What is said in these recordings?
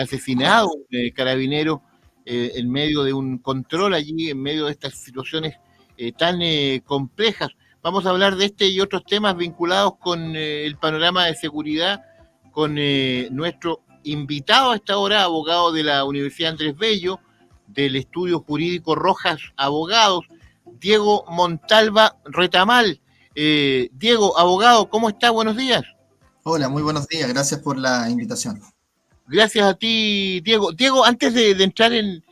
asesinado un carabinero en medio de un control allí, en medio de estas situaciones tan complejas. Vamos a hablar de este y otros temas vinculados con el panorama de seguridad, con nuestro invitado a esta hora, abogado de la Universidad Andrés Bello, del Estudio Jurídico Rojas Abogados, Diego Montalva Retamal. Diego, abogado, ¿cómo está? Buenos días. Hola, muy buenos días. Gracias por la invitación. Gracias a ti, Diego. Diego, antes de entrar en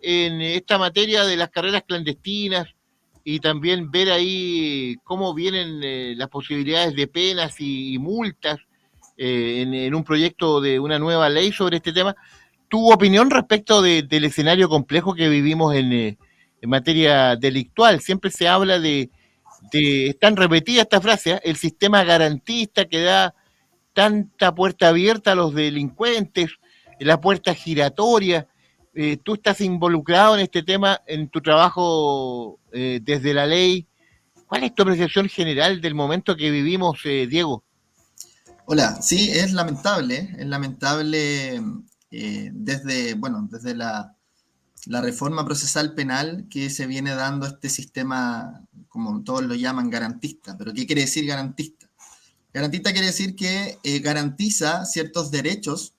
esta materia de las carreras clandestinas y también ver ahí cómo vienen las posibilidades de penas y multas en un proyecto de una nueva ley sobre este tema, ¿tu opinión respecto del escenario complejo que vivimos en materia delictual? Siempre se habla es tan repetida esta frase, ¿eh? El sistema garantista que da tanta puerta abierta a los delincuentes, la puerta giratoria. Tú estás involucrado en este tema en tu trabajo desde la ley. ¿Cuál es tu apreciación general del momento que vivimos, Diego? Hola, sí, es lamentable desde la reforma procesal penal que se viene dando este sistema, como todos lo llaman, garantista. ¿Pero qué quiere decir garantista? Garantista quiere decir que garantiza ciertos derechos,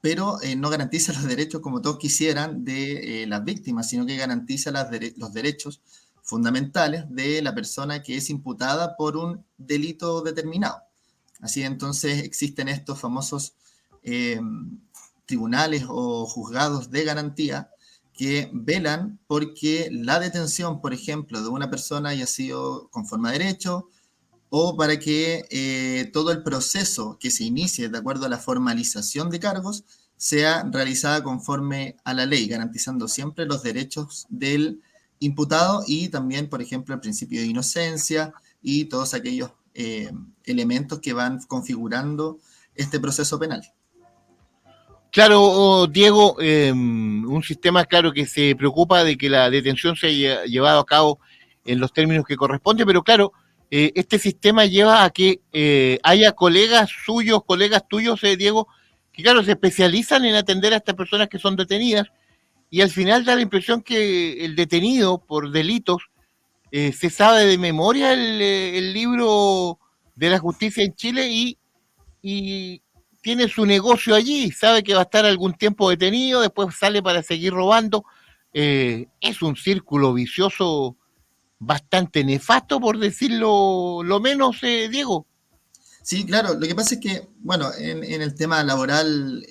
pero no garantiza los derechos como todos quisieran de las víctimas, sino que garantiza los derechos fundamentales de la persona que es imputada por un delito determinado. Así entonces existen estos famosos eh, tribunales o juzgados de garantía que velan porque la detención, por ejemplo, de una persona haya sido conforme a derecho, o para que todo el proceso que se inicie de acuerdo a la formalización de cargos sea realizada conforme a la ley, garantizando siempre los derechos del imputado y también, por ejemplo, el principio de inocencia y todos aquellos elementos que van configurando este proceso penal. Claro, Diego, un sistema claro que se preocupa de que la detención se haya llevado a cabo en los términos que corresponde, pero claro, este sistema lleva a que haya colegas suyos, colegas tuyos, Diego, que claro, se especializan en atender a estas personas que son detenidas y al final da la impresión que el detenido por delitos se sabe de memoria el libro de la justicia en Chile y tiene su negocio allí, sabe que va a estar algún tiempo detenido, después sale para seguir robando. Es un círculo vicioso bastante nefasto, por decirlo lo menos, Diego. Sí, claro, lo que pasa es que, bueno, en el tema laboral,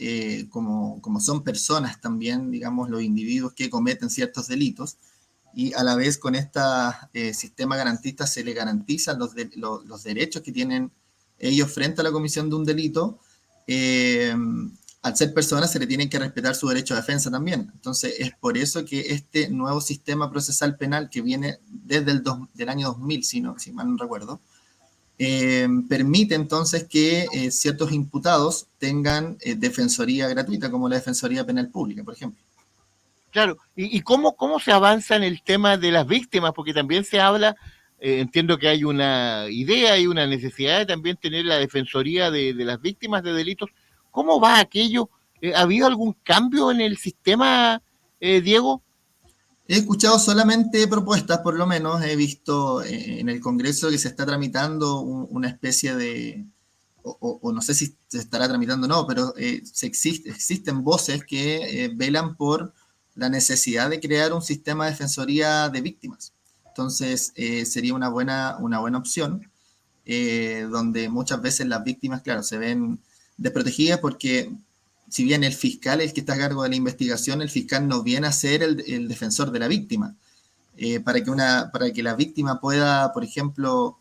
como son personas también, digamos, los individuos que cometen ciertos delitos, y a la vez con este sistema garantista se le garantizan los derechos que tienen ellos frente a la comisión de un delito. eh, Al ser personas se le tienen que respetar su derecho a defensa también. Entonces es por eso que este nuevo sistema procesal penal que viene desde del año 2000, si mal no recuerdo, permite entonces que ciertos imputados tengan defensoría gratuita, como la Defensoría Penal Pública, por ejemplo. Claro, y cómo se avanza en el tema de las víctimas, porque también se habla, entiendo que hay una idea y una necesidad de también tener la defensoría de las víctimas de delitos. ¿Cómo va aquello? ¿Ha habido algún cambio en el sistema, Diego? He escuchado solamente propuestas, por lo menos he visto en el Congreso que se está tramitando una especie de, o no sé si se estará tramitando o no, pero existen voces que velan por la necesidad de crear un sistema de defensoría de víctimas. Entonces, sería una buena opción, donde muchas veces las víctimas, claro, se ven desprotegidas porque si bien el fiscal es el que está a cargo de la investigación, el fiscal no viene a ser el defensor de la víctima. Para que la víctima pueda, por ejemplo,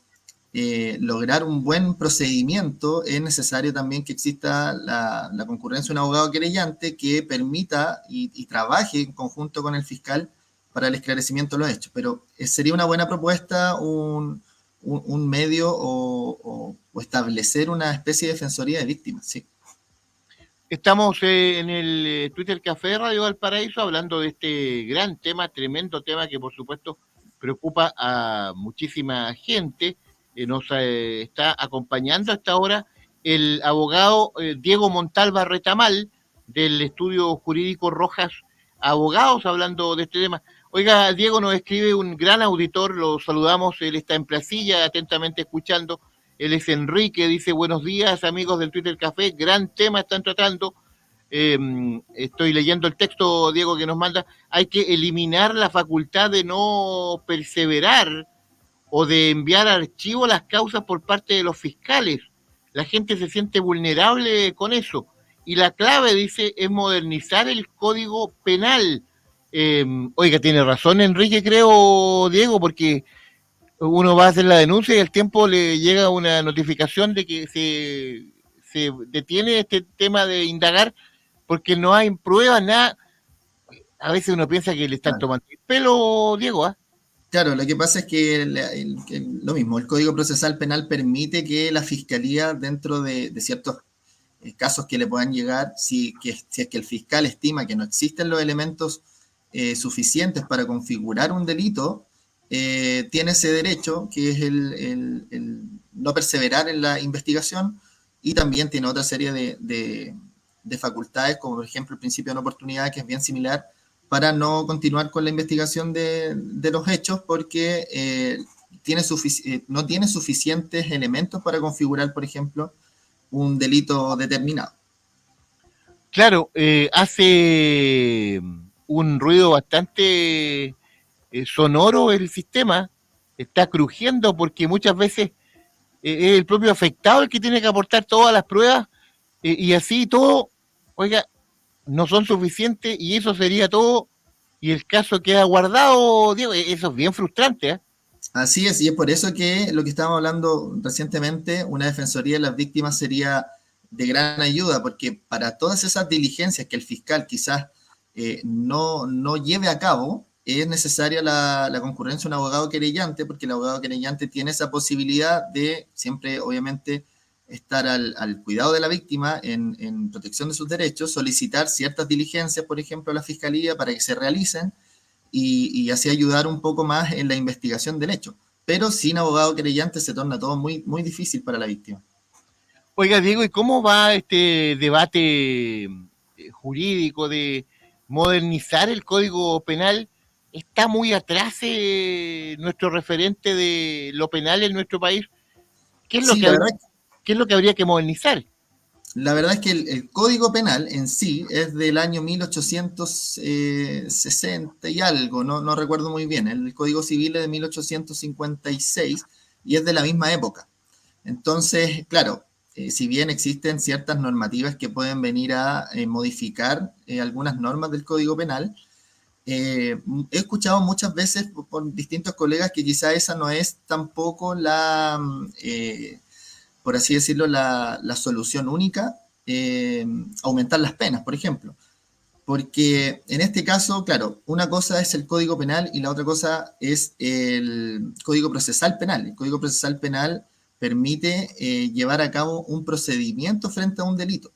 lograr un buen procedimiento, es necesario también que exista la concurrencia de un abogado querellante que permita y trabaje en conjunto con el fiscal para el esclarecimiento de los hechos. Pero sería una buena propuesta un medio o establecer una especie de defensoría de víctimas, sí. Estamos en el Twitter Café Radio Valparaíso hablando de este gran tema, tremendo tema que por supuesto preocupa a muchísima gente. Nos está acompañando hasta ahora el abogado Diego Montalva Retamal del estudio jurídico Rojas Abogados, hablando de este tema. Oiga, Diego nos escribe un gran auditor, lo saludamos, él está en Placilla, atentamente escuchando. Él es Enrique, dice buenos días amigos del Twitter Café, gran tema están tratando. Estoy leyendo el texto, Diego, que nos manda. Hay que eliminar la facultad de no perseverar o de enviar archivo las causas por parte de los fiscales. La gente se siente vulnerable con eso. Y la clave, dice, es modernizar el código penal. Oiga, tiene razón Enrique, creo, Diego, porque uno va a hacer la denuncia y al tiempo le llega una notificación de que se detiene este tema de indagar porque no hay pruebas, nada. A veces uno piensa que le están Claro. tomando el pelo, Diego, ¿ah? Claro, lo que pasa es que, lo mismo, el Código Procesal Penal permite que la Fiscalía, dentro de ciertos casos que le puedan llegar, si es que el fiscal estima que no existen los elementos suficientes para configurar un delito, tiene ese derecho, que es el no perseverar en la investigación, y también tiene otra serie de facultades, como por ejemplo el principio de no oportunidad, que es bien similar, para no continuar con la investigación de los hechos, porque no tiene suficientes elementos para configurar, por ejemplo, un delito determinado. Claro, hace un ruido bastante sonoro el sistema, está crujiendo porque muchas veces es el propio afectado el que tiene que aportar todas las pruebas y así todo, oiga, no son suficientes y eso sería todo y el caso queda guardado, Diego, eso es bien frustrante, ¿eh? Así es, y es por eso que lo que estábamos hablando recientemente, una defensoría de las víctimas sería de gran ayuda, porque para todas esas diligencias que el fiscal quizás no lleve a cabo, es necesaria la concurrencia de un abogado querellante, porque el abogado querellante tiene esa posibilidad de siempre, obviamente, estar al cuidado de la víctima en protección de sus derechos, solicitar ciertas diligencias, por ejemplo, a la fiscalía para que se realicen y así ayudar un poco más en la investigación del hecho. Pero sin abogado querellante se torna todo muy, muy difícil para la víctima. Oiga, Diego, ¿y cómo va este debate jurídico de modernizar el Código Penal? ¿Está muy atrás nuestro referente de lo penal en nuestro país? ¿Qué es lo Sí, que, qué es lo que habría que modernizar? la verdad es que el Código Penal en sí es del año 1860 y algo, no recuerdo muy bien. El Código Civil es de 1856 y es de la misma época. Entonces, claro, si bien existen ciertas normativas que pueden venir a modificar algunas normas del Código Penal, he escuchado muchas veces por distintos colegas que quizá esa no es tampoco por así decirlo, la solución única, aumentar las penas, por ejemplo. Porque en este caso, claro, una cosa es el Código Penal y la otra cosa es el Código Procesal Penal. El Código Procesal Penal permite llevar a cabo un procedimiento frente a un delito.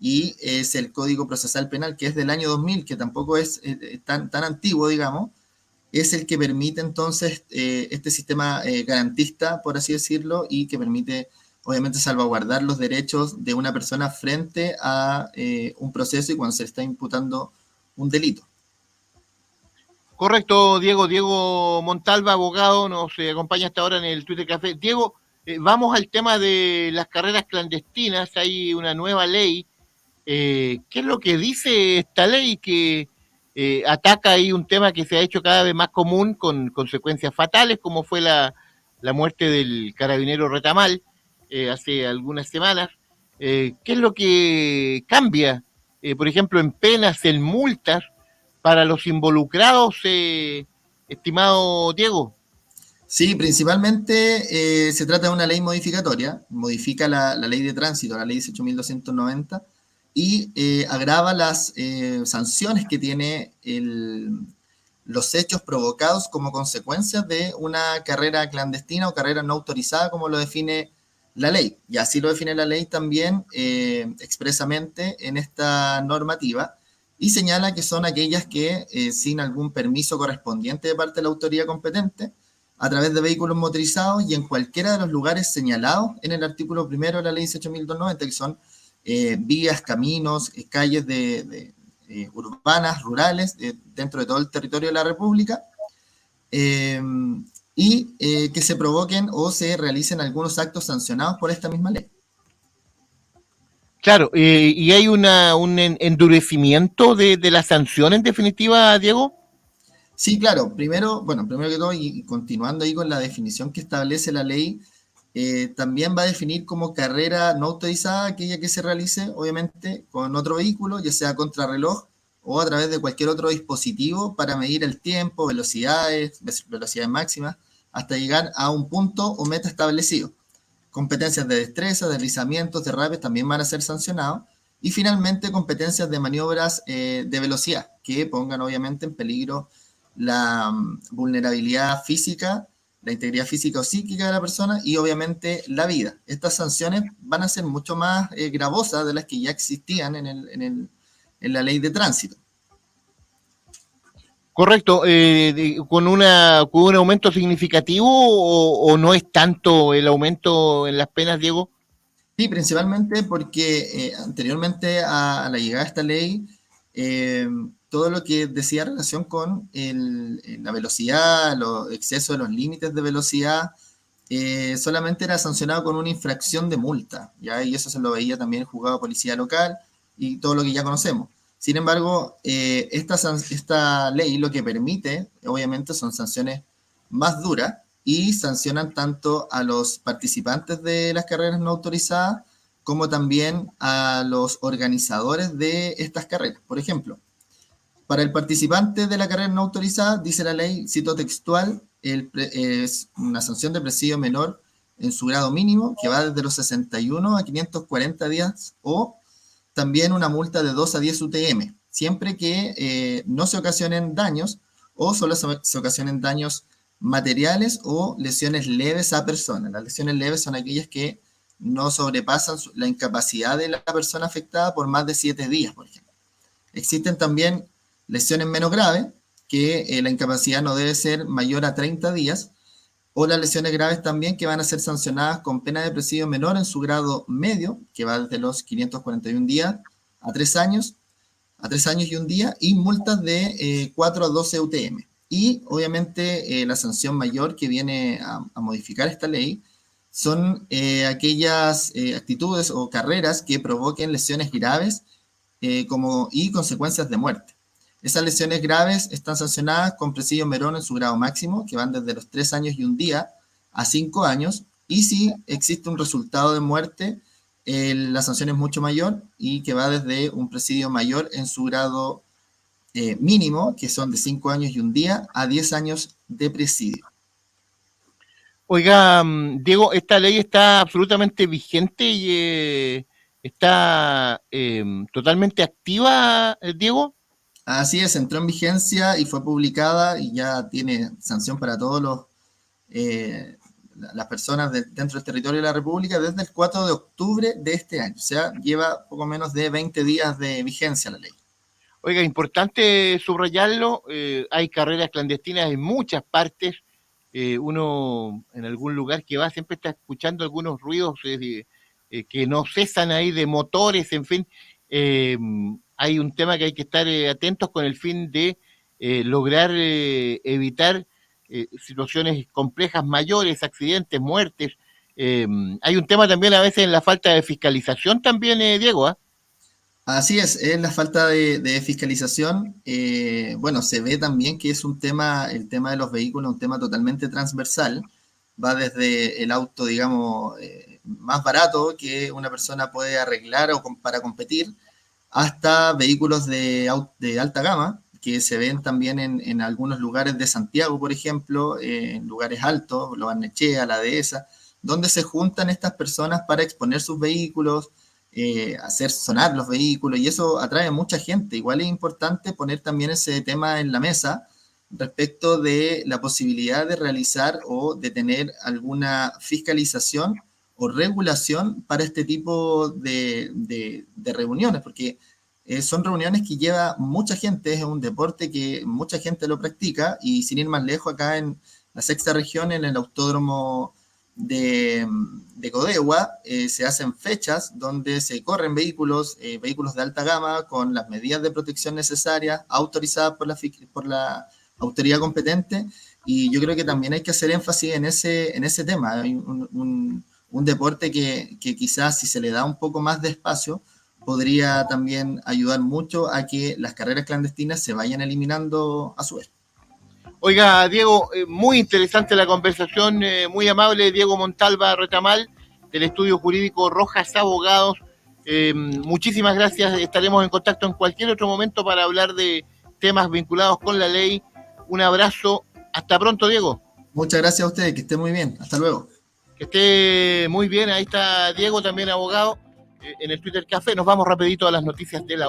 Y es el Código Procesal Penal, que es del año 2000, que tampoco es tan antiguo, digamos, es el que permite entonces este sistema garantista, por así decirlo, y que permite obviamente salvaguardar los derechos de una persona frente a un proceso y cuando se le está imputando un delito. Correcto, Diego. Diego Montalva, abogado, nos acompaña hasta ahora en el Twitter Café. Diego, vamos al tema de las carreras clandestinas. Hay una nueva ley. ¿Qué es lo que dice esta ley que ataca ahí un tema que se ha hecho cada vez más común con consecuencias fatales, como fue la muerte del carabinero Retamal hace algunas semanas? ¿Qué es lo que cambia, por ejemplo, en penas, en multas para los involucrados, estimado Diego? Sí, principalmente se trata de una ley modificatoria, modifica la ley de tránsito, la ley 18.290, y agrava las sanciones que tiene los hechos provocados como consecuencia de una carrera clandestina o carrera no autorizada, como lo define la ley. Y así lo define la ley también expresamente en esta normativa, y señala que son aquellas que, sin algún permiso correspondiente de parte de la autoridad competente, a través de vehículos motorizados y en cualquiera de los lugares señalados en el artículo primero de la ley 18.290, que son vías, caminos, calles urbanas, rurales, dentro de todo el territorio de la República, que se provoquen o se realicen algunos actos sancionados por esta misma ley. Claro, y hay un endurecimiento de la sanción en definitiva, Diego. Sí, claro. Primero que todo, y continuando ahí con la definición que establece la ley, también va a definir como carrera no autorizada aquella que se realice, obviamente, con otro vehículo, ya sea contrarreloj o a través de cualquier otro dispositivo para medir el tiempo, velocidades máximas, hasta llegar a un punto o meta establecido. Competencias de destreza, deslizamientos, derrapes también van a ser sancionados. Y finalmente, competencias de maniobras de velocidad, que pongan obviamente en peligro la vulnerabilidad física, la integridad física o psíquica de la persona y obviamente la vida. Estas sanciones van a ser mucho más gravosas de las que ya existían en la ley de tránsito. Correcto, con un aumento significativo o no es tanto el aumento en las penas, Diego. Sí, principalmente porque anteriormente a la llegada de esta ley, todo lo que decía relación con la velocidad, los excesos de los límites de velocidad, solamente era sancionado con una infracción de multa, ¿ya? Y eso se lo veía también el juzgado de policía local y todo lo que ya conocemos. Sin embargo, esta ley lo que permite, obviamente, son sanciones más duras y sancionan tanto a los participantes de las carreras no autorizadas como también a los organizadores de estas carreras. Por ejemplo, para el participante de la carrera no autorizada, dice la ley, cito textual, es una sanción de presidio menor en su grado mínimo, que va desde los 61 a 540 días, o también una multa de 2 a 10 UTM, siempre que no se ocasionen daños o solo se ocasionen daños materiales o lesiones leves a personas. Las lesiones leves son aquellas que no sobrepasan la incapacidad de la persona afectada por más de 7 días, por ejemplo. Existen también lesiones menos graves, que la incapacidad no debe ser mayor a 30 días, o las lesiones graves también que van a ser sancionadas con pena de presidio menor en su grado medio, que va desde los 541 días a 3 años, y un día, y multas de 4 a 12 UTM. Y obviamente la sanción mayor que viene a modificar esta ley son aquellas actitudes o carreras que provoquen lesiones graves y consecuencias de muerte. Esas lesiones graves están sancionadas con presidio menor en su grado máximo, que van desde los 3 años y un día a 5 años, y si existe un resultado de muerte, la sanción es mucho mayor y que va desde un presidio mayor en su grado mínimo, que son de 5 años y un día, a 10 años de presidio. Oiga, Diego, esta ley está absolutamente vigente y está totalmente activa, Diego. Así es, entró en vigencia y fue publicada y ya tiene sanción para todos las personas dentro del territorio de la República desde el 4 de octubre de este año. O sea, lleva poco menos de 20 días de vigencia la ley. Oiga, importante subrayarlo, hay carreras clandestinas en muchas partes. Uno en algún lugar que va siempre está escuchando algunos ruidos que no cesan ahí de motores, en fin. Hay un tema que hay que estar atentos con el fin de lograr evitar situaciones complejas mayores, accidentes, muertes. Hay un tema también a veces en la falta de fiscalización también, Diego, ¿ah? Así es la falta de fiscalización. Bueno, se ve también que es el tema de los vehículos, un tema totalmente transversal. Va desde el auto, digamos, más barato que una persona puede arreglar para competir, hasta vehículos de alta gama, que se ven también en algunos lugares de Santiago, por ejemplo, en lugares altos, Lo Barnechea, la Dehesa, donde se juntan estas personas para exponer sus vehículos, hacer sonar los vehículos, y eso atrae a mucha gente. Igual es importante poner también ese tema en la mesa respecto de la posibilidad de realizar o de tener alguna fiscalización o regulación para este tipo de reuniones, porque son reuniones que lleva mucha gente, es un deporte que mucha gente lo practica, y sin ir más lejos, acá en la sexta región, en el autódromo de Codegua, se hacen fechas donde se corren vehículos de alta gama con las medidas de protección necesarias, autorizadas por la autoridad competente, y yo creo que también hay que hacer énfasis en ese tema. Hay un deporte que quizás, si se le da un poco más de espacio, podría también ayudar mucho a que las carreras clandestinas se vayan eliminando a su vez. Oiga, Diego, muy interesante la conversación, muy amable, Diego Montalva Retamal, del Estudio Jurídico Rojas Abogados. Muchísimas gracias, estaremos en contacto en cualquier otro momento para hablar de temas vinculados con la ley. Un abrazo, hasta pronto, Diego. Muchas gracias a ustedes, que estén muy bien, hasta luego. Que esté muy bien, ahí está Diego, también abogado, en el Twitter Café. Nos vamos rapidito a las noticias de la hora.